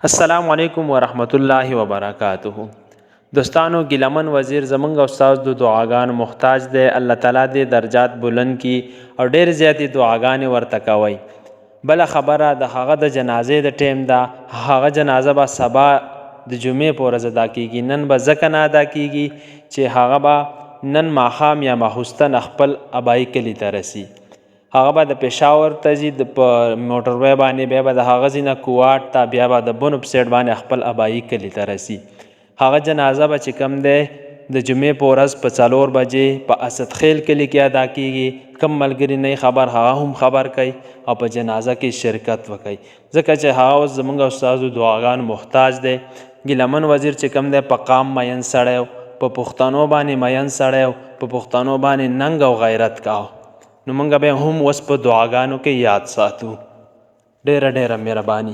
السلام علیکم ورحمت الله وبرکاته. دوستانو ګیلمن وزیر زمونږ استاد د دعاګانو محتاج دی. الله تعالی دې درجات بلند کی او ډېر زیاتې دعاګانې ورته کوئ. بله خبره د هغه د جنازې د ټیم ده. هغه جنازه به سبا د جمعې په ورځ ادا کیږي. نن به ځکه نه ادا کیږي چې هغه به نن ماښام یا ماخوستن خپل ابایي کلي ته رسي. هغه به د پېښور ته ځي په موټروی باندې، بیا به د هغه ځای نه کوواټ ته، بیا به د بنو په سایډ باندې خپل ابایي کلي ته رسي. هغه جنازه به چې کوم دی د جمعې په ورځ په 4 بجې په اسد خیل کلي کې ادا کیږي. کم ملګري نه خبر هغه هم خبر کوي او په جنازه کې شرکت وکړي، ځکه چې هغه اوس زموږ استاد د دعاګانو محتاج دی. ګیلمن وزیر چې کوم دی په قام مین سړی و، په پښتنو باندې مین سړی و، په پښتنو باندې ننګ او غیرت کاو. نو موږ به هم اوس په دعاګانو کې یاد ساتو. ډېره ډېره مهرباني.